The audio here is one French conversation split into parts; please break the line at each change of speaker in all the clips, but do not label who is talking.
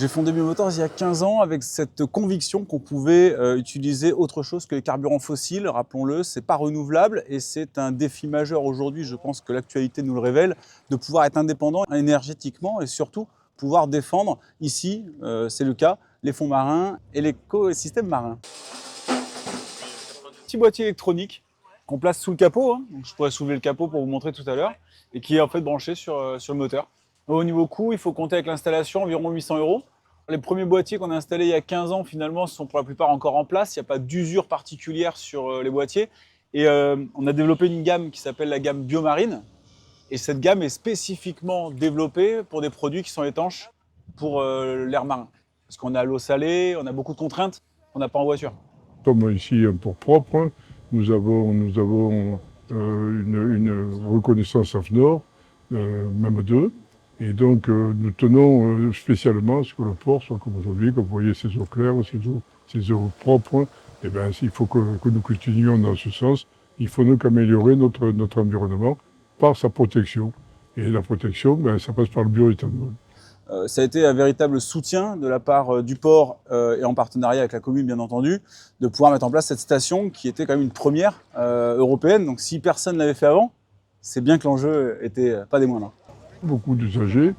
J'ai fondé Biomotors il y a 15 ans avec cette conviction qu'on pouvait utiliser autre chose que les carburants fossiles. Rappelons-le, c'est pas renouvelable et c'est un défi majeur aujourd'hui, je pense que l'actualité nous le révèle, de pouvoir être indépendant énergétiquement et surtout pouvoir défendre ici, c'est le cas, les fonds marins et l'écosystème marin. Petit boîtier électronique qu'on place sous le capot, hein. Donc, je pourrais soulever le capot pour vous montrer tout à l'heure, et qui est en fait branché sur le moteur. Au niveau coût, il faut compter avec l'installation environ 800 €. Les premiers boîtiers qu'on a installés il y a 15 ans, finalement, sont pour la plupart encore en place. Il n'y a pas d'usure particulière sur les boîtiers. Et on a développé une gamme qui s'appelle la gamme Biomarine. Et cette gamme est spécifiquement développée pour des produits qui sont étanches pour l'air marin. Parce qu'on a l'eau salée, on a beaucoup de contraintes qu'on n'a pas en voiture.
Comme ici un port propre, nous avons une reconnaissance AFNOR, même deux. Et donc nous tenons spécialement à ce que le port soit comme aujourd'hui, comme vous voyez ces eaux claires, ces eaux propres. Et bien, il faut que nous continuions dans ce sens. Il faut donc améliorer notre environnement par sa protection. Et la protection, ça passe par le bioéthanol.
Ça a été un véritable soutien de la part du port et en partenariat avec la commune, bien entendu, de pouvoir mettre en place cette station qui était quand même une première européenne. Donc si personne ne l'avait fait avant, c'est bien que l'enjeu était pas des moindres. Beaucoup
d'usagers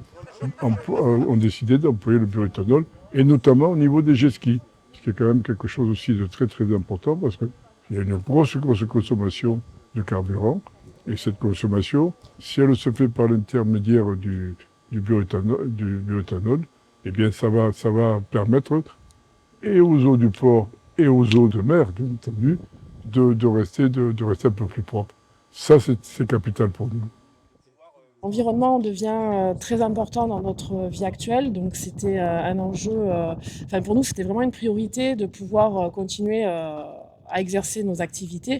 ont décidé d'employer le bioéthanol, et notamment au niveau des jet skis, ce qui est quand même quelque chose aussi de très très important parce qu'il y a une grosse consommation de carburant, et cette consommation, si elle se fait par l'intermédiaire du bioéthanol, eh bien ça va permettre et aux eaux du port et aux eaux de mer, bien entendu, de rester un peu plus propres. Ça, c'est capital pour nous.
L'environnement devient très important dans notre vie actuelle, donc c'était un enjeu, pour nous c'était vraiment une priorité de pouvoir continuer à exercer nos activités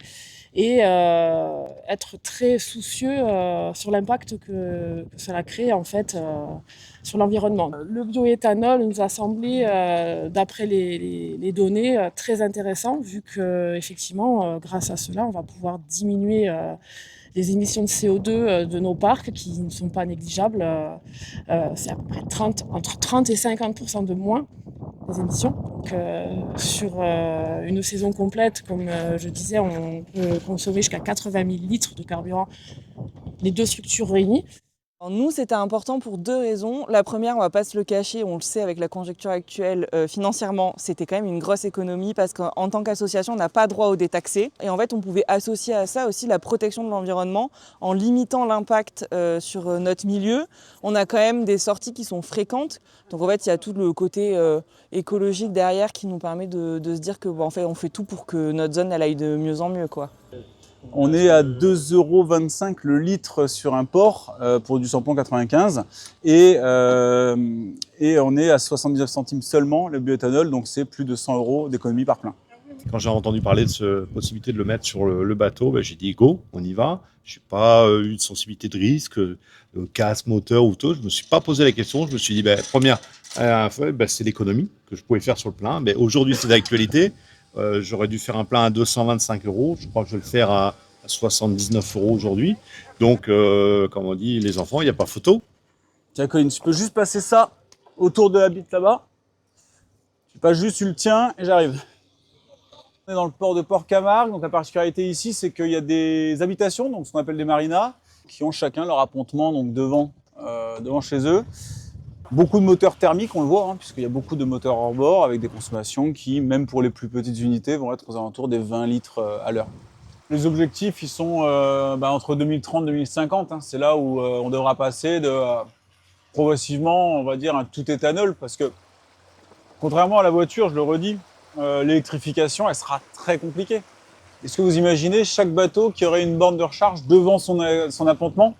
et être très soucieux sur l'impact que cela crée en fait sur l'environnement. Le bioéthanol nous a semblé, d'après les données, très intéressant vu que effectivement, grâce à cela, on va pouvoir diminuer les émissions de CO2 de nos parcs qui ne sont pas négligeables. C'est à peu près entre 30 et 50% de moins des émissions. Donc, sur une saison complète, comme je disais, on peut consommer jusqu'à 80 000 litres de carburant, les deux structures réunies.
Nous, c'était important pour deux raisons. La première, on ne va pas se le cacher, on le sait avec la conjoncture actuelle, financièrement, c'était quand même une grosse économie parce qu'en tant qu'association, on n'a pas droit au détaxé. Et en fait, on pouvait associer à ça aussi la protection de l'environnement en limitant l'impact sur notre milieu. On a quand même des sorties qui sont fréquentes. Donc en fait, il y a tout le côté écologique derrière qui nous permet de se dire que en fait, on fait tout pour que notre zone elle aille de mieux en mieux, quoi.
On est à 2,25 € le litre sur un port pour du samplon 95 et on est à 79 centimes seulement le bioéthanol, donc c'est plus de 100 € d'économie par plein.
Quand j'ai entendu parler de cette possibilité de le mettre sur le bateau, j'ai dit go, on y va. Je n'ai pas eu de sensibilité de risque, casse, moteur ou tout. Je ne me suis pas posé la question. Je me suis dit, première, c'est l'économie que je pouvais faire sur le plein. Aujourd'hui, c'est d'actualité. J'aurais dû faire un plein à 225 €. Je crois que je vais le faire à 79 € aujourd'hui. Donc, comme on dit, les enfants, il n'y a pas photo.
Tiens, Colline, tu peux juste passer ça autour de la bite là-bas. Tu passes juste, tu le tiens et j'arrive. On est dans le port de Port-Camargue. Donc, la particularité ici, c'est qu'il y a des habitations, donc ce qu'on appelle des marinas, qui ont chacun leur appontement donc devant chez eux. Beaucoup de moteurs thermiques, on le voit, puisqu'il y a beaucoup de moteurs hors bord avec des consommations qui, même pour les plus petites unités, vont être aux alentours des 20 litres à l'heure. Les objectifs, ils sont entre 2030 et 2050. C'est là où on devra passer de progressivement, on va dire, un tout éthanol, parce que contrairement à la voiture, je le redis, l'électrification, elle sera très compliquée. Est-ce que vous imaginez chaque bateau qui aurait une borne de recharge devant son appontement ?